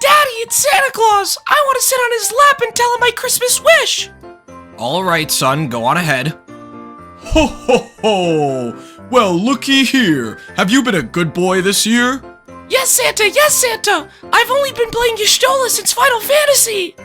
Daddy, it's Santa Claus! I want to sit on his lap and tell him my Christmas wish! Alright, son, go on ahead. Ho ho ho! Well, looky here. Have you been a good boy this year? Yes, Santa! Yes, Santa! I've only been playing Y'shtola since Final Fantasy!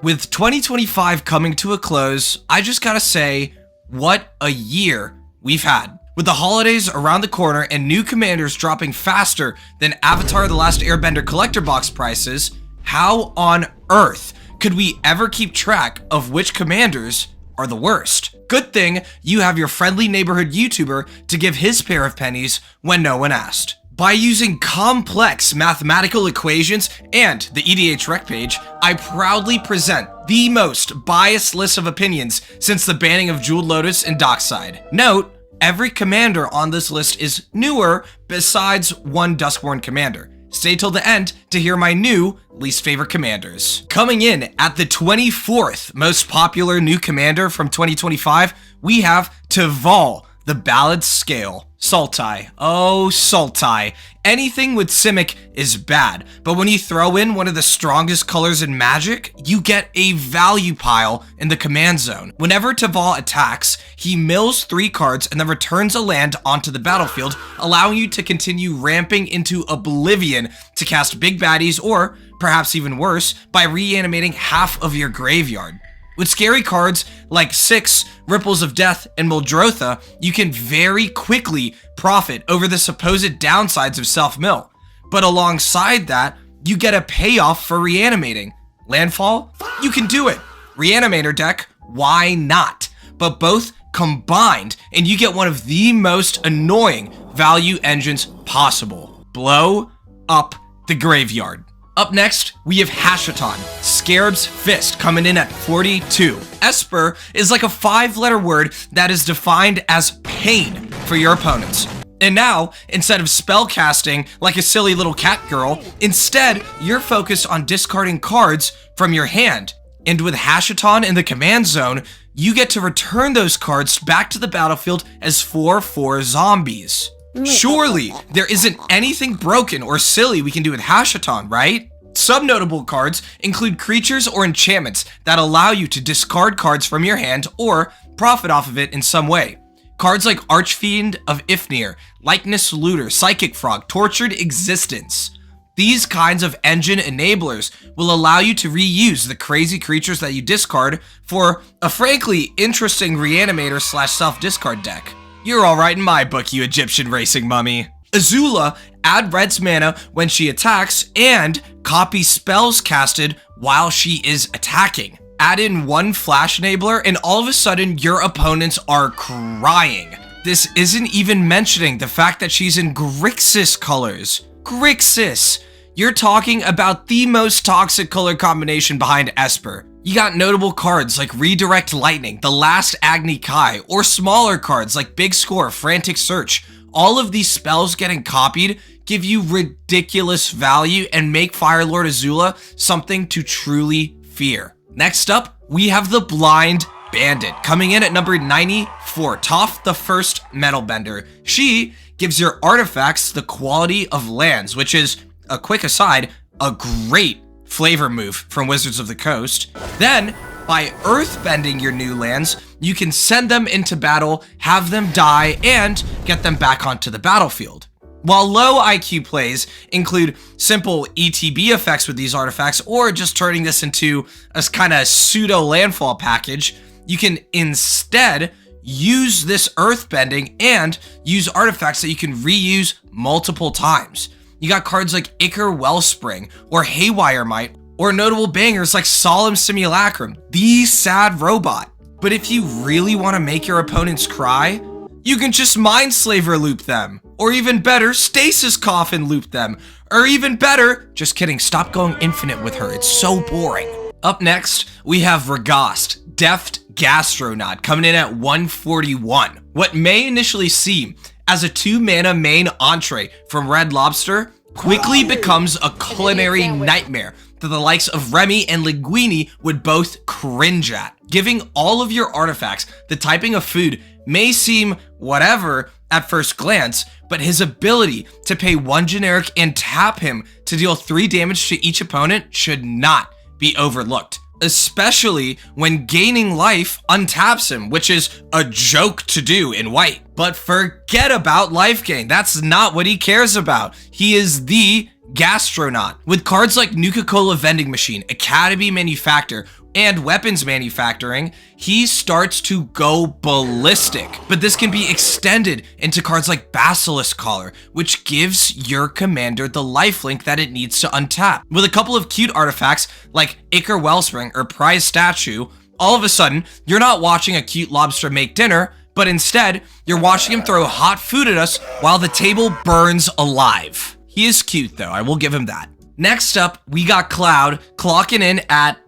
With 2025 coming to a close, I just gotta say, what a year we've had. With the holidays around the corner and new commanders dropping faster than Avatar: The Last Airbender collector box prices, how on earth could we ever keep track of which commanders are the worst? Good thing you have your friendly neighborhood YouTuber to give his pair of pennies when no one asked. By using complex mathematical equations and the EDH rec page, I proudly present the most biased list of opinions since the banning of Jeweled Lotus and Dockside. Note, every commander on this list is newer besides one Duskborn commander. Stay till the end to hear my new least favorite commanders. Coming in at the 24th most popular new commander from 2025, we have Tival, the Ballad Scale. Sultai. Oh, Sultai. Anything with Simic is bad, but when you throw in one of the strongest colors in Magic, you get a value pile in the command zone. Whenever Tival attacks, he mills 3 cards and then returns a land onto the battlefield, allowing you to continue ramping into oblivion to cast big baddies, or perhaps even worse, by reanimating half of your graveyard. With scary cards like 6, Ripples of Death, and Muldrotha, you can very quickly profit over the supposed downsides of self-mill. But alongside that, you get a payoff for reanimating. Landfall? You can do it. Reanimator deck? Why not? But both combined, and you get one of the most annoying value engines possible. Blow up the graveyard. Up next, we have Hashaton, Scarab's Fist, coming in at 42. Esper is like a 5-letter word that is defined as pain for your opponents. And now, instead of spell casting like a silly little cat girl, instead, you're focused on discarding cards from your hand. And with Hashaton in the command zone, you get to return those cards back to the battlefield as 4/4 zombies. Surely, there isn't anything broken or silly we can do with Hashaton, right? Some notable cards include creatures or enchantments that allow you to discard cards from your hand or profit off of it in some way. Cards like Archfiend of Ifnir, Likeness Looter, Psychic Frog, Tortured Existence. These kinds of engine enablers will allow you to reuse the crazy creatures that you discard for a frankly interesting reanimator / self-discard deck. You're alright in my book, you Egyptian racing mummy. Azula, add red's mana when she attacks and copy spells casted while she is attacking. Add in 1 flash enabler and all of a sudden your opponents are crying. This isn't even mentioning the fact that she's in Grixis colors. Grixis! You're talking about the most toxic color combination behind Esper. You got notable cards like Redirect Lightning, The Last Agni Kai, or smaller cards like Big Score, Frantic Search. All of these spells getting copied give you ridiculous value and make Firelord Azula something to truly fear. Next up, we have the Blind Bandit, coming in at number 94, Toph the First Metal Bender. She gives your artifacts the quality of lands, which is, a quick aside, a great flavor move from Wizards of the Coast. Then, by earthbending your new lands, you can send them into battle, have them die, and get them back onto the battlefield. While low IQ plays include simple ETB effects with these artifacts, or just turning this into a kind of pseudo landfall package, you can instead use this earthbending and use artifacts that you can reuse multiple times. You got cards like Ichor Wellspring or Haywire Might, or notable bangers like Solemn Simulacrum, the sad robot. But if you really want to make your opponents cry, you can just Mindslaver loop them. Or even better, Stasis Coffin loop them. Or even better, just kidding, stop going infinite with her, it's so boring. Up next, we have Ragast, Deft Gastronaut, coming in at 141. What may initially seem as a 2-mana main entree from Red Lobster quickly becomes a culinary nightmare that the likes of Remy and Linguini would both cringe at. Giving all of your artifacts the typing of food may seem whatever at first glance, but his ability to pay 1 generic and tap him to deal 3 damage to each opponent should not be overlooked, especially when gaining life untaps him, which is a joke to do in white. But forget about life gain. That's not what he cares about. He is the Gastronaut. With cards like Nuka-Cola Vending Machine, Academy Manufactor, and Weapons Manufacturing, he starts to go ballistic. But this can be extended into cards like Basilisk Collar, which gives your commander the lifelink that it needs to untap. With a couple of cute artifacts like Ichor Wellspring or Prize Statue, all of a sudden, you're not watching a cute lobster make dinner, but instead, you're watching him throw hot food at us while the table burns alive. He is cute though, I will give him that. Next up, we got Cloud clocking in at,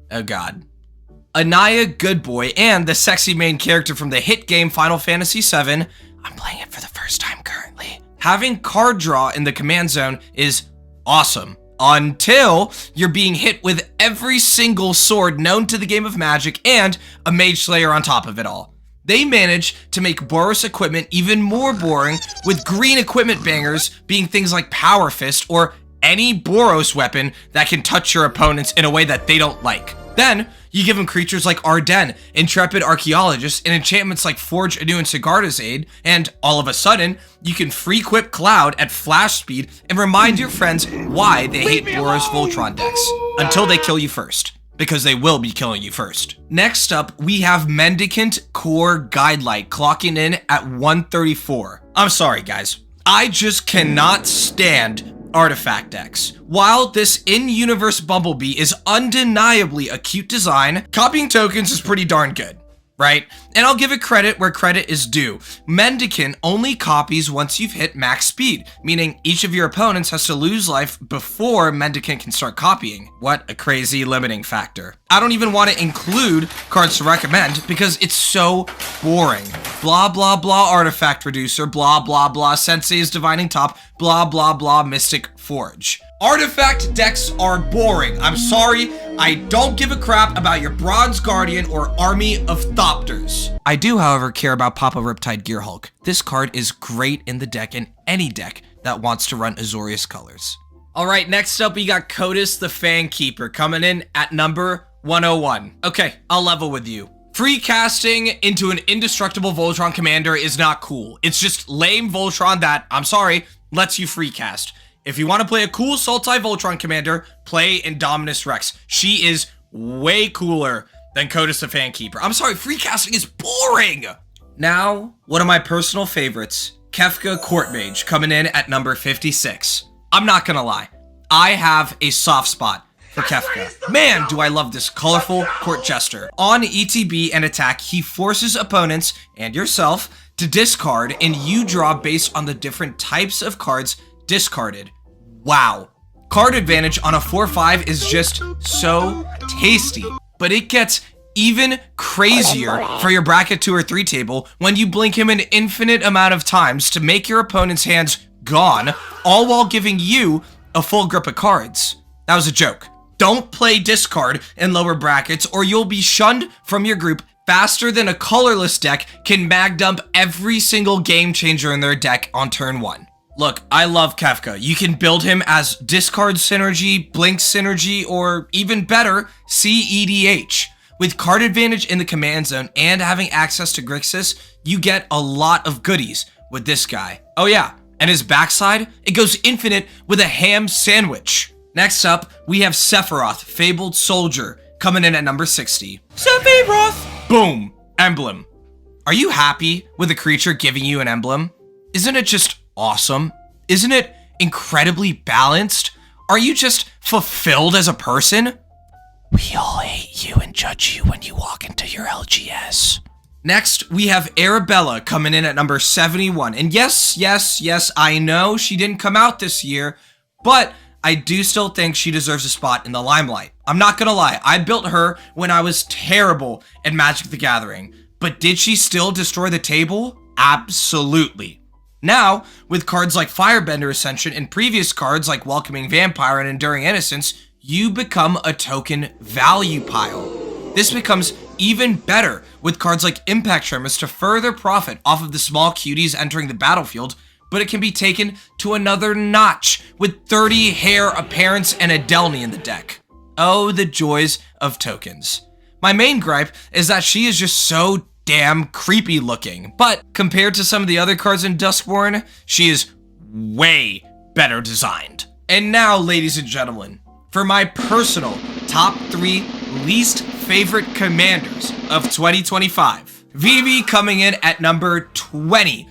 oh god, Anaya Goodboy and the sexy main character from the hit game Final Fantasy VII. I'm playing it for the first time currently. Having card draw in the command zone is awesome, until you're being hit with every single sword known to the game of Magic and a Mage Slayer on top of it all. They managed to make Boros equipment even more boring, with green equipment bangers being things like Power Fist or any Boros weapon that can touch your opponents in a way that they don't like. Then, you give them creatures like Ardennes, Intrepid Archaeologist, and enchantments like Forge Anu and Sigarda's Aid, and all of a sudden, you can free-equip Cloud at flash speed and remind your friends why they hate Boros Voltron decks, until they kill you first. Because they will be killing you first. Next up, we have Mendicant Core Guidelight clocking in at 134. I'm sorry, guys. I just cannot stand artifact decks. While this in-universe Bumblebee is undeniably a cute design, copying tokens is pretty darn good, right? And I'll give it credit where credit is due. Mendicant only copies once you've hit max speed, meaning each of your opponents has to lose life before Mendicant can start copying. What a crazy limiting factor. I don't even want to include cards to recommend because it's so boring. Blah blah blah artifact reducer, blah blah blah Sensei's Divining Top, blah blah blah Mystic Forge. Artifact decks are boring. I'm sorry, I don't give a crap about your Bronze Guardian or Army of Thopters. I do, however, care about Papa Riptide Gearhulk. This card is great in the deck in any deck that wants to run Azorius colors. Alright, next up we got Codus the Fan Keeper coming in at number 101. Okay, I'll level with you. Free casting into an indestructible Voltron commander is not cool. It's just lame Voltron that, I'm sorry, lets you free cast. If you want to play a cool Sultai Voltron commander, play Indominus Rex. She is way cooler than Codus the Fan Keeper. I'm sorry, free casting is boring! Now, one of my personal favorites, Kefka Court Mage, coming in at number 56. I'm not gonna lie, I have a soft spot for Kefka. Man, do I love this colorful court jester. On ETB and attack, he forces opponents, and yourself, to discard, and you draw based on the different types of cards discarded. Wow. Card advantage on a 4/5 is just so tasty. But it gets even crazier for your bracket 2 or 3 table when you blink him an infinite amount of times to make your opponent's hands gone, all while giving you a full grip of cards. That was a joke. Don't play discard in lower brackets or you'll be shunned from your group faster than a colorless deck can mag dump every single game changer in their deck on turn 1. Look, I love Kefka. You can build him as discard synergy, blink synergy, or even better, CEDH. With card advantage in the command zone and having access to Grixis, you get a lot of goodies with this guy. Oh yeah, and his backside, it goes infinite with a ham sandwich. Next up, we have Sephiroth, Fabled Soldier, coming in at number 60. Sephiroth! Boom, emblem. Are you happy with a creature giving you an emblem? Isn't it just awesome? Isn't it incredibly balanced? Are you just fulfilled as a person? We all hate you and judge you when you walk into your LGS. Next, we have Arabella coming in at number 71. And yes, I know she didn't come out this year, but I do still think she deserves a spot in the limelight. I'm not gonna lie, I built her when I was terrible at Magic the Gathering, but did she still destroy the table? Absolutely. Now, with cards like Firebender Ascension and previous cards like Welcoming Vampire and Enduring Innocence, you become a token value pile. This becomes even better with cards like Impact Tremors to further profit off of the small cuties entering the battlefield, but it can be taken to another notch with 30 Hair, Appearance, and a Delny in the deck. Oh, the joys of tokens. My main gripe is that she is just so damn creepy looking, but compared to some of the other cards in Duskborn, she is way better designed. And now, ladies and gentlemen, for my personal top 3 least favorite commanders of 2025. Vivi coming in at number 20.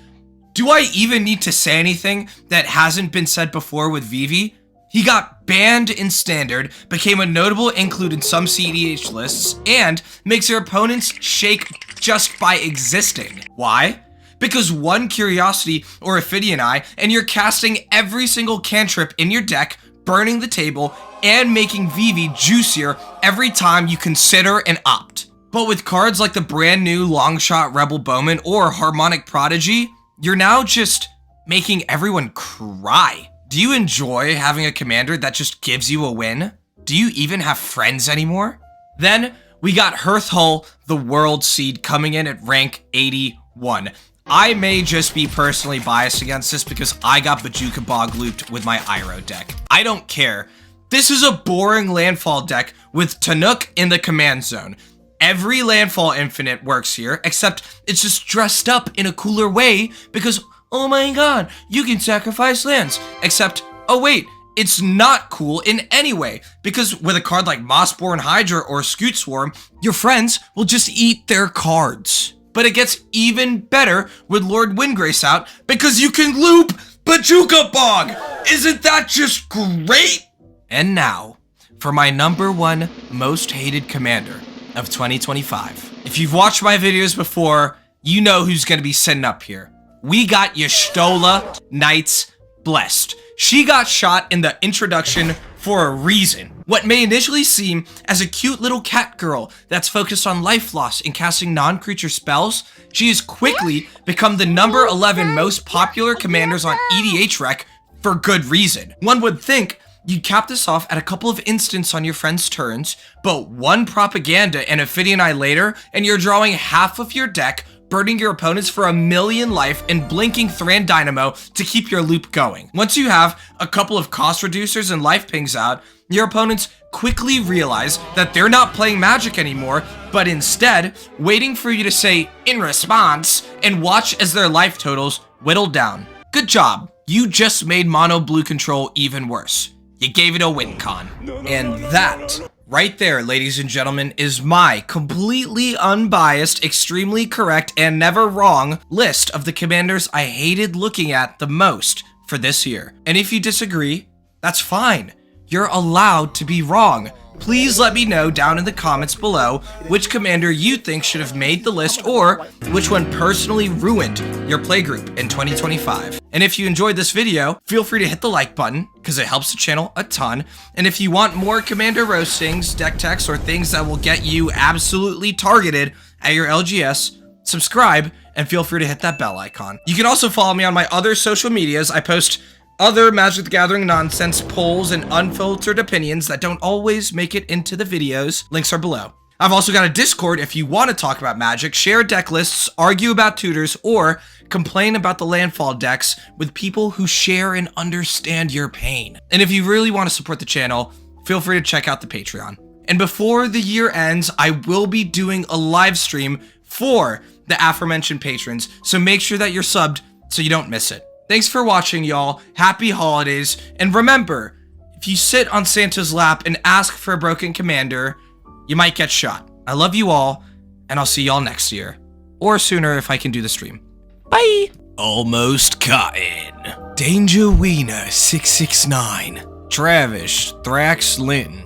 Do I even need to say anything that hasn't been said before with Vivi? He got banned in Standard, became a notable include in some CEDH lists, and makes your opponents shake just by existing. Why? Because one Curiosity or Ophidian Eye, and you're casting every single cantrip in your deck, burning the table, and making Vivi juicier every time you consider an opt. But with cards like the brand new Longshot Rebel Bowman or Harmonic Prodigy, you're now just making everyone cry. Do you enjoy having a commander that just gives you a win? Do you even have friends anymore? Then we got Hearthhull, the World Seed, coming in at rank 81. I may just be personally biased against this because I got Bajuka Bog looped with my Iroh deck. I don't care. This is a boring landfall deck with Tanuk in the command zone. Every landfall infinite works here, except it's just dressed up in a cooler way because, oh my god, you can sacrifice lands. Except, oh wait, it's not cool in any way, because with a card like Mossborn Hydra or Scoot Swarm, your friends will just eat their cards. But it gets even better with Lord Windgrace out because you can loop Bajuka Bog! Isn't that just great? And now, for my number 1 most hated commander of 2025. If you've watched my videos before, you know who's gonna be sitting up here. We got Y'shtola Knights Blessed. She got shot in the introduction for a reason. What may initially seem as a cute little cat girl that's focused on life loss and casting non-creature spells, she has quickly become the number 11 most popular commanders on EDH Rec for good reason. One would think you cap this off at a couple of instants on your friend's turns, but one propaganda and Ophidian Eye later, and you're drawing half of your deck, burning your opponents for 1,000,000 life, and blinking Thran Dynamo to keep your loop going. Once you have a couple of cost reducers and life pings out, your opponents quickly realize that they're not playing Magic anymore, but instead waiting for you to say, in response, and watch as their life totals whittle down. Good job. You just made mono blue control even worse. You gave it a win con. And that, right there, ladies and gentlemen, is my completely unbiased, extremely correct, and never wrong list of the commanders I hated looking at the most for this year. And if you disagree, that's fine. You're allowed to be wrong. Please let me know down in the comments below which commander you think should have made the list or which one personally ruined your playgroup in 2025. And if you enjoyed this video, feel free to hit the like button because it helps the channel a ton. And if you want more commander roastings, deck techs, or things that will get you absolutely targeted at your LGS, subscribe and feel free to hit that bell icon. You can also follow me on my other social medias. I post other Magic the Gathering nonsense, polls, and unfiltered opinions that don't always make it into the videos. Links are below. I've also got a Discord if you want to talk about Magic, share deck lists, argue about tutors, or complain about the landfall decks with people who share and understand your pain. And if you really want to support the channel, feel free to check out the Patreon. And before the year ends, I will be doing a live stream for the aforementioned patrons, so make sure that you're subbed so you don't miss it. Thanks for watching, y'all. Happy holidays. And remember, if you sit on Santa's lap and ask for a broken commander, you might get shot. I love you all, and I'll see y'all next year. Or sooner if I can do the stream. Bye! Almost Cotton. Dangerweena669. Travis Thrax Linton.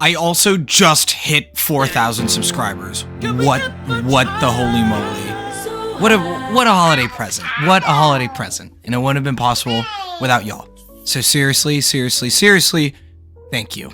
I also just hit 4,000 subscribers. What the holy moly. What a holiday present. What a holiday present. And it wouldn't have been possible without y'all. So seriously, thank you.